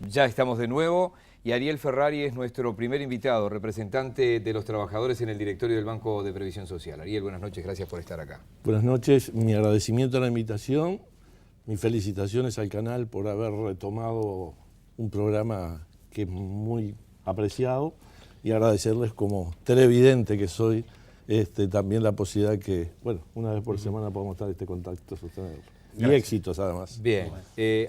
Ya estamos de nuevo y Ariel Ferrari es nuestro primer invitado, representante de los trabajadores en el directorio del Banco de Previsión Social. Ariel, buenas noches, gracias por estar acá. Buenas noches, mi agradecimiento a la invitación, mis felicitaciones al canal por haber retomado un programa que es muy apreciado y agradecerles como televidente que soy también la posibilidad que, bueno, una vez por semana podamos estar este contacto sostenido. Y éxitos además. Bien,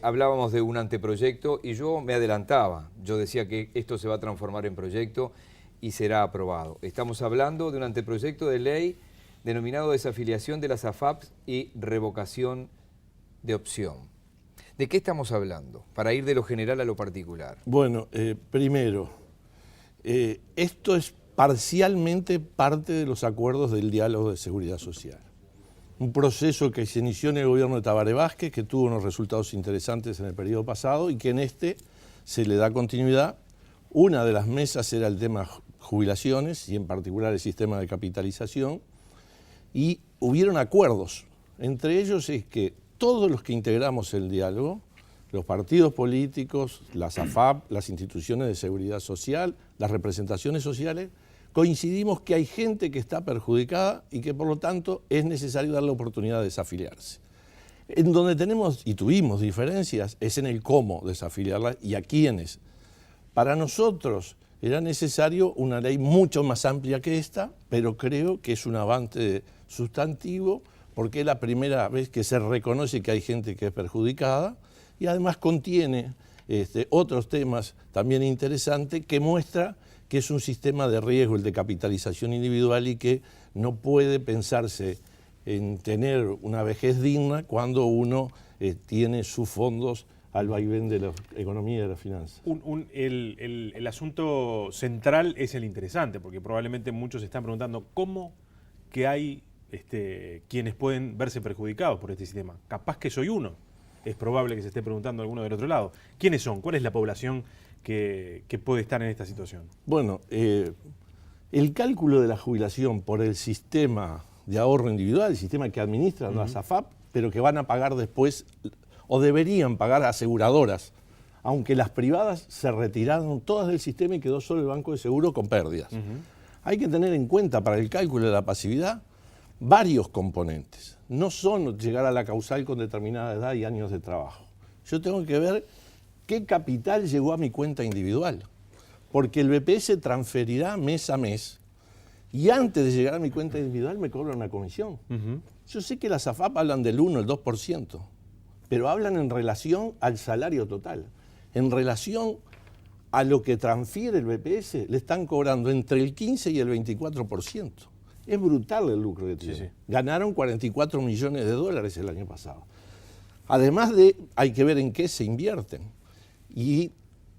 hablábamos de un anteproyecto y yo me adelantaba, yo decía que esto se va a transformar en proyecto y será aprobado. Estamos hablando de un anteproyecto de ley denominado desafiliación de las AFAPs y revocación de opción. ¿De qué estamos hablando? Para ir de lo general a lo particular. Bueno, primero, esto es parcialmente parte de los acuerdos del diálogo de seguridad social. Un proceso que se inició en el gobierno de Tabaré Vázquez, que tuvo unos resultados interesantes en el periodo pasado y que en este se le da continuidad. Una de las mesas era el tema jubilaciones y en particular el sistema de capitalización, y hubieron acuerdos. Entre ellos es que todos los que integramos el diálogo, los partidos políticos, las AFAP, las instituciones de seguridad social, las representaciones sociales, coincidimos que hay gente que está perjudicada y que por lo tanto es necesario dar la oportunidad de desafiliarse. En donde tenemos y tuvimos diferencias es en el cómo desafiliarla y a quiénes. Para nosotros era necesario una ley mucho más amplia que esta, pero creo que es un avance sustantivo porque es la primera vez que se reconoce que hay gente que es perjudicada y además contiene otros temas también interesantes que muestra que es un sistema de riesgo, el de capitalización individual, y que no puede pensarse en tener una vejez digna cuando uno tiene sus fondos al vaivén de la economía y de la finanza. El asunto central es el interesante, porque probablemente muchos se están preguntando cómo que hay quienes pueden verse perjudicados por este sistema. Capaz que soy uno. Es probable que se esté preguntando alguno del otro lado. ¿Quiénes son? ¿Cuál es la población que puede estar en esta situación? Bueno, el cálculo de la jubilación por el sistema de ahorro individual, el sistema que administran las AFAP, pero que van a pagar después, o deberían pagar aseguradoras, aunque las privadas se retiraron todas del sistema y quedó solo el Banco de Seguro con pérdidas. Hay que tener en cuenta para el cálculo de la pasividad varios componentes. No son llegar a la causal con determinada edad y años de trabajo. Yo tengo que ver qué capital llegó a mi cuenta individual, porque el BPS transferirá mes a mes y antes de llegar a mi cuenta individual me cobra una comisión. Yo sé que las AFAP hablan del 1, el 2%, pero hablan en relación al salario total. En relación a lo que transfiere el BPS, le están cobrando entre el 15 y el 24%. Es brutal el lucro que tienen. Sí, sí. Ganaron 44 millones de dólares el año pasado. Además hay que ver en qué se invierten. Y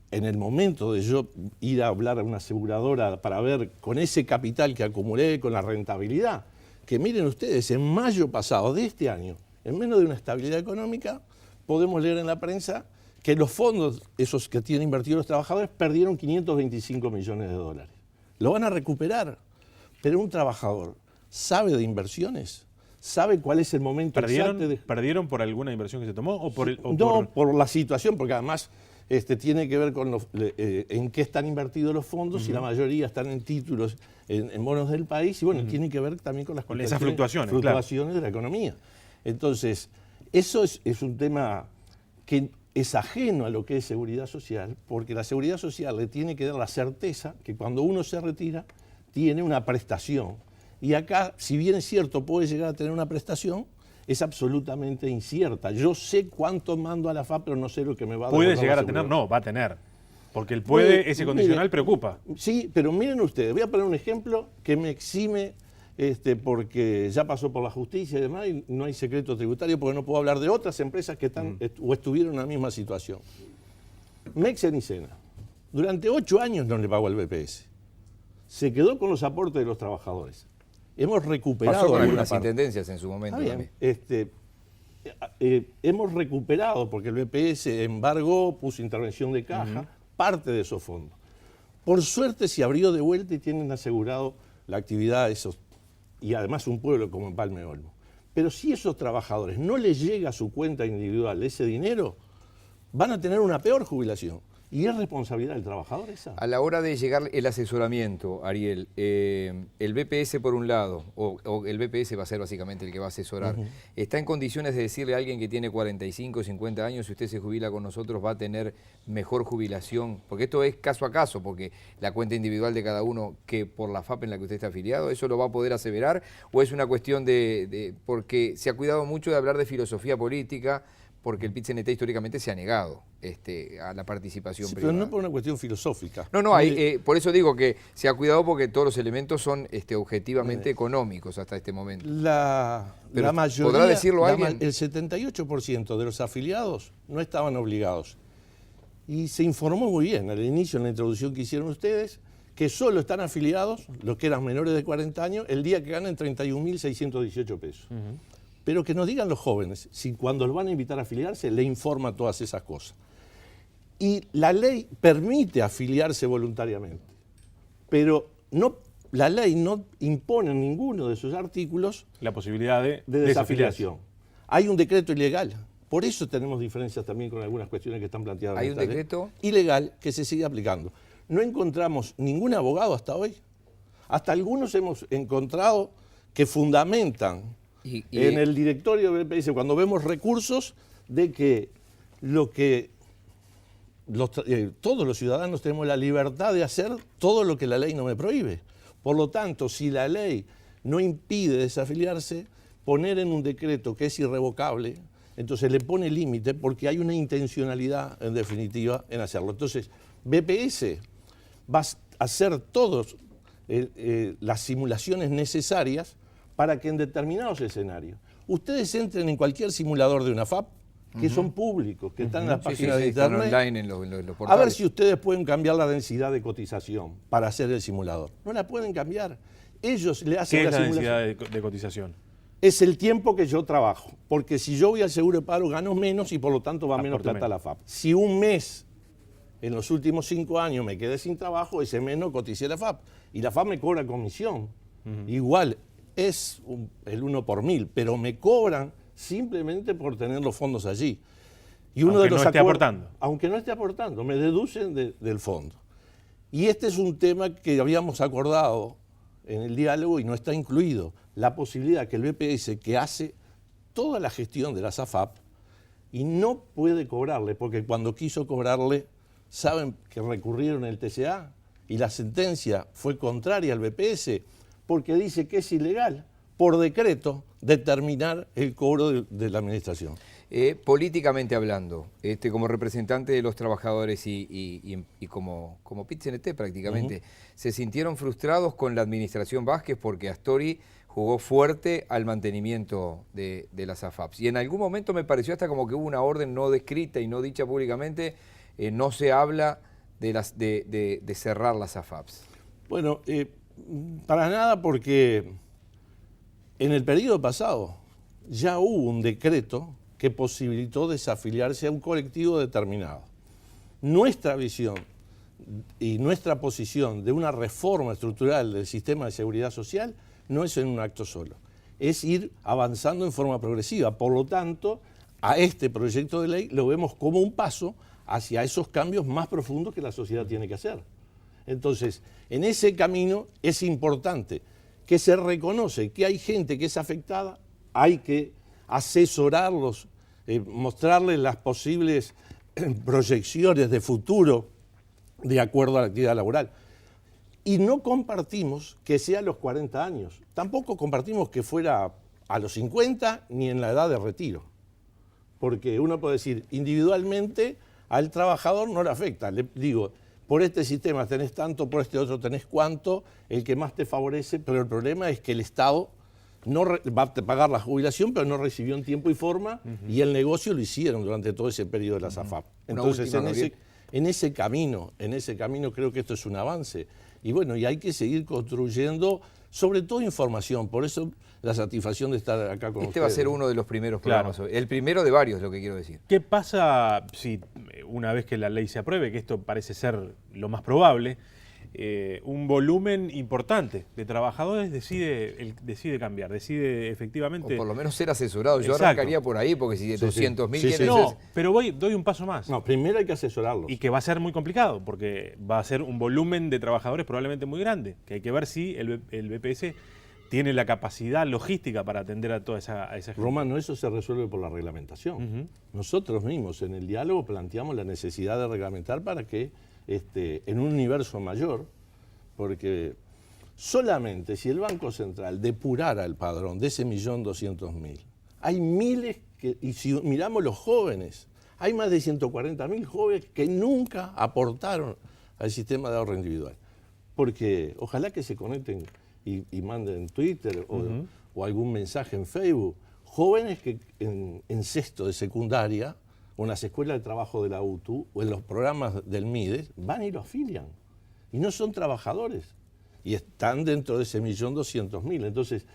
en el momento de yo ir a hablar a una aseguradora para ver con ese capital que acumulé, con la rentabilidad, que miren ustedes, en mayo pasado de este año, en menos de una estabilidad económica, podemos leer en la prensa que los fondos, esos que tienen invertidos los trabajadores, perdieron 525 millones de dólares. Lo van a recuperar. Pero un trabajador sabe de inversiones, sabe cuál es el momento exacto de... ¿Perdieron por alguna inversión que se tomó? Por la situación, porque además tiene que ver con en qué están invertidos los fondos y la mayoría están en títulos, en bonos del país, y bueno, tiene que ver también con esas fluctuaciones claro, de la economía. Entonces, eso es un tema que es ajeno a lo que es seguridad social, porque la seguridad social le tiene que dar la certeza que cuando uno se retira, tiene una prestación. Y acá, si bien es cierto, puede llegar a tener una prestación, es absolutamente incierta. Yo sé cuánto mando a la AFAP, pero no sé lo que me va a dar. ¿Puede llegar a tener? No, va a tener. Porque el ese condicional preocupa. Sí, pero miren ustedes, voy a poner un ejemplo que me exime, porque ya pasó por la justicia y demás, y no hay secreto tributario, porque no puedo hablar de otras empresas que están o estuvieron en la misma situación. Mexen y Sena, durante 8 años no le pagó al BPS. Se quedó con los aportes de los trabajadores. Hemos recuperado... Pasó con algunas intendencias en su momento. Bien, hemos recuperado, porque el BPS embargó, puso intervención de caja, parte de esos fondos. Por suerte se abrió de vuelta y tienen asegurado la actividad de esos, y además un pueblo como Empalme Olmo. Pero si esos trabajadores no les llega a su cuenta individual ese dinero, van a tener una peor jubilación. ¿Y es responsabilidad del trabajador esa? A la hora de llegar el asesoramiento, Ariel, el BPS por un lado, o el BPS va a ser básicamente el que va a asesorar, ¿está en condiciones de decirle a alguien que tiene 45, 50 años, si usted se jubila con nosotros va a tener mejor jubilación? Porque esto es caso a caso, porque la cuenta individual de cada uno, que por la FAP en la que usted está afiliado, ¿eso lo va a poder aseverar? ¿O es una cuestión porque se ha cuidado mucho de hablar de filosofía política, porque el PIT-CNT históricamente se ha negado a la participación privada? Pero no por una cuestión filosófica. No, por eso digo que se ha cuidado porque todos los elementos son objetivamente económicos hasta este momento. La mayoría, ¿podrá decirlo alguien? El 78% de los afiliados no estaban obligados. Y se informó muy bien al inicio, en la introducción que hicieron ustedes, que solo están afiliados los que eran menores de 40 años el día que ganan 31.618 pesos. Pero que nos digan los jóvenes, si cuando los van a invitar a afiliarse, le informa todas esas cosas. Y la ley permite afiliarse voluntariamente, pero la ley no impone en ninguno de sus artículos la posibilidad de desafiliación. Hay un decreto ilegal, por eso tenemos diferencias también con algunas cuestiones que están planteadas. ¿Hay un decreto ilegal que se sigue aplicando? No encontramos ningún abogado hasta hoy. Hasta algunos hemos encontrado que fundamentan en el directorio del BPS, cuando vemos recursos, de que todos los ciudadanos tenemos la libertad de hacer todo lo que la ley no me prohíbe. Por lo tanto, si la ley no impide desafiliarse, poner en un decreto que es irrevocable, entonces le pone límite porque hay una intencionalidad, en definitiva, en hacerlo. Entonces, BPS va a hacer todas las simulaciones necesarias para que en determinados escenarios, ustedes entren en cualquier simulador de una FAP, que son públicos, que están en las páginas de internet, están online en los portales. A ver si ustedes pueden cambiar la densidad de cotización para hacer el simulador. No la pueden cambiar. Ellos le hacen la simulación. ¿Qué es la densidad de cotización? Es el tiempo que yo trabajo, porque si yo voy al seguro de paro gano menos y por lo tanto va menos plata a la FAP. Si un mes en los últimos 5 años me quedé sin trabajo, ese mes no coticé la FAP. Y la FAP me cobra comisión. Igual, es el 1 por 1000, pero me cobran simplemente por tener los fondos allí. Y uno aunque de los no esté aportando. Aunque no esté aportando, me deducen del fondo. Y este es un tema que habíamos acordado en el diálogo y no está incluido. La posibilidad que el BPS, que hace toda la gestión de la SAFAP, y no puede cobrarle, porque cuando quiso cobrarle, saben que recurrieron el TCA y la sentencia fue contraria al BPS, porque dice que es ilegal, por decreto, determinar el cobro de la administración. Políticamente hablando, como representante de los trabajadores y como PIT-CNT prácticamente, ¿se sintieron frustrados con la administración Vázquez porque Astori jugó fuerte al mantenimiento de las AFAPs? Y en algún momento me pareció hasta como que hubo una orden no descrita y no dicha públicamente, no se habla de cerrar las AFAPs. Bueno, para nada, porque en el periodo pasado ya hubo un decreto que posibilitó desafiliarse a un colectivo determinado. Nuestra visión y nuestra posición de una reforma estructural del sistema de seguridad social no es en un acto solo, es ir avanzando en forma progresiva. Por lo tanto, a este proyecto de ley lo vemos como un paso hacia esos cambios más profundos que la sociedad tiene que hacer. Entonces, en ese camino es importante que se reconoce que hay gente que es afectada, hay que asesorarlos, mostrarles las posibles proyecciones de futuro de acuerdo a la actividad laboral. Y no compartimos que sea a los 40 años, tampoco compartimos que fuera a los 50 ni en la edad de retiro. Porque uno puede decir, individualmente al trabajador no le afecta. Le digo, por este sistema tenés tanto, por este otro tenés cuánto, el que más te favorece, pero el problema es que el Estado no va a pagar la jubilación, pero no recibió en tiempo y forma, y el negocio lo hicieron durante todo ese periodo de la SAFAP. Entonces, en ese camino creo que esto es un avance. Y bueno, y hay que seguir construyendo, sobre todo información, por eso la satisfacción de estar acá con ustedes. Este va a ser uno de los primeros programas hoy. El primero de varios, lo que quiero decir. ¿Qué pasa si una vez que la ley se apruebe, que esto parece ser lo más probable, un volumen importante de trabajadores decide cambiar, decide efectivamente... O por lo menos ser asesorado. Yo Exacto. arrancaría por ahí, porque si de 200.000 Sí, sí. quieren... No, pero doy un paso más. No, primero hay que asesorarlos. Y que va a ser muy complicado, porque va a ser un volumen de trabajadores probablemente muy grande, que hay que ver si el BPS tiene la capacidad logística para atender a toda esa gente. Romano, eso se resuelve por la reglamentación. Nosotros mismos en el diálogo planteamos la necesidad de reglamentar para que en un universo mayor, porque solamente si el Banco Central depurara el padrón de ese 1.200.000, hay miles que, y si miramos los jóvenes, hay más de 140.000 jóvenes que nunca aportaron al sistema de ahorro individual. Porque ojalá que se conecten y manden Twitter o algún mensaje en Facebook. Jóvenes que en sexto de secundaria o en las escuelas de trabajo de la UTU o en los programas del MIDES van y lo afilian. Y no son trabajadores. Y están dentro de ese 1.200.000. Entonces,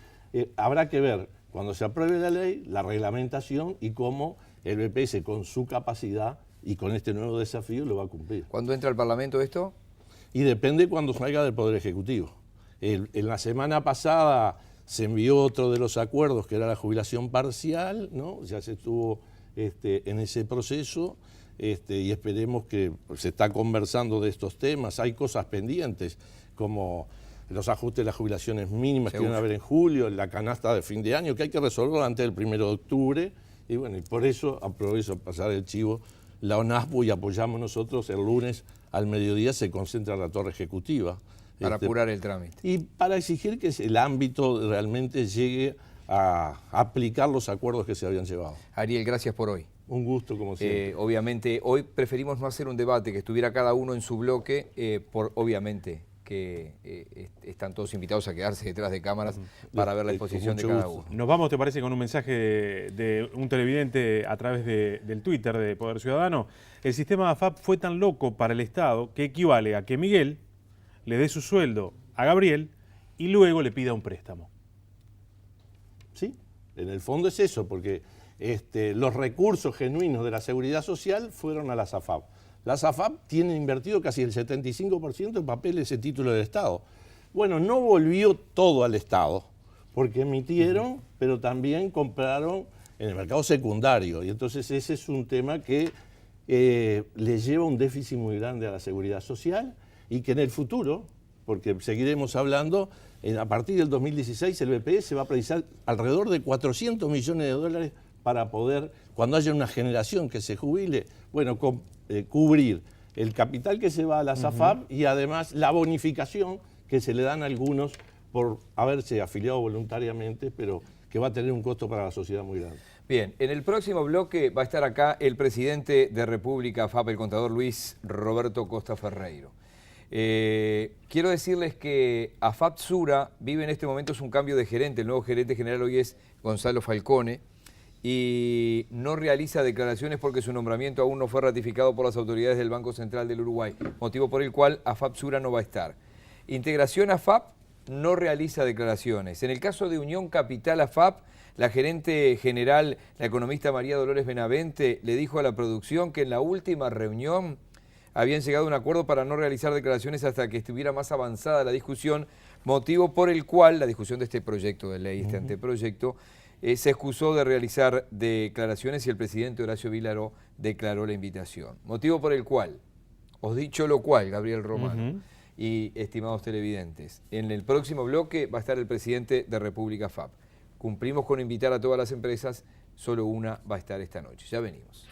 habrá que ver, cuando se apruebe la ley, la reglamentación y cómo el BPS con su capacidad y con este nuevo desafío lo va a cumplir. ¿Cuándo entra al Parlamento esto? Y depende cuando salga del Poder Ejecutivo. En la semana pasada se envió otro de los acuerdos, que era la jubilación parcial, ¿no? Ya se estuvo en ese proceso y esperemos que se está conversando de estos temas. Hay cosas pendientes, como los ajustes de las jubilaciones mínimas que van a haber en julio, la canasta de fin de año, que hay que resolver antes del 1 de octubre. Y bueno, y por eso aprovecho pasar el chivo, la ONASPU, y apoyamos nosotros el lunes al mediodía, se concentra en la torre ejecutiva. Para apurar el trámite. Y para exigir que el ámbito realmente llegue a aplicar los acuerdos que se habían llevado. Ariel, gracias por hoy. Un gusto, como siempre. Obviamente, hoy preferimos no hacer un debate, que estuviera cada uno en su bloque, obviamente que están todos invitados a quedarse detrás de cámaras para ver la exposición de cada uno. Nos vamos, ¿te parece?, con un mensaje de un televidente a través del Twitter de Poder Ciudadano. El sistema AFAP fue tan loco para el Estado que equivale a que Miguel le dé su sueldo a Gabriel y luego le pida un préstamo. Sí, en el fondo es eso, porque los recursos genuinos de la Seguridad Social fueron a la SAFAP. La SAFAP tiene invertido casi el 75% en papeles de título del Estado. Bueno, no volvió todo al Estado, porque emitieron, pero también compraron en el mercado secundario. Y entonces ese es un tema que le lleva un déficit muy grande a la Seguridad Social y que en el futuro, porque seguiremos hablando, a partir del 2016 el BPS va a precisar alrededor de 400 millones de dólares para poder, cuando haya una generación que se jubile, bueno, cubrir el capital que se va a la SAFAP y además la bonificación que se le dan a algunos por haberse afiliado voluntariamente, pero que va a tener un costo para la sociedad muy grande. Bien, en el próximo bloque va a estar acá el presidente de República AFAP, el contador Luis Roberto Costa Ferreiro. Quiero decirles que AFAP Sura vive en este momento es un cambio de gerente. El nuevo gerente general hoy es Gonzalo Falcone y no realiza declaraciones porque su nombramiento aún no fue ratificado por las autoridades del Banco Central del Uruguay, motivo por el cual AFAP Sura no va a estar. Integración AFAP no realiza declaraciones. En el caso de Unión Capital AFAP, la gerente general, la economista María Dolores Benavente, le dijo a la producción que en la última reunión habían llegado a un acuerdo para no realizar declaraciones hasta que estuviera más avanzada la discusión, motivo por el cual la discusión de este proyecto de ley, este anteproyecto, se excusó de realizar declaraciones y el presidente Horacio Vilaró declaró la invitación. Motivo por el cual, os dicho lo cual, Gabriel Romano y estimados televidentes, en el próximo bloque va a estar el presidente de República AFAP. Cumplimos con invitar a todas las empresas, solo una va a estar esta noche. Ya venimos.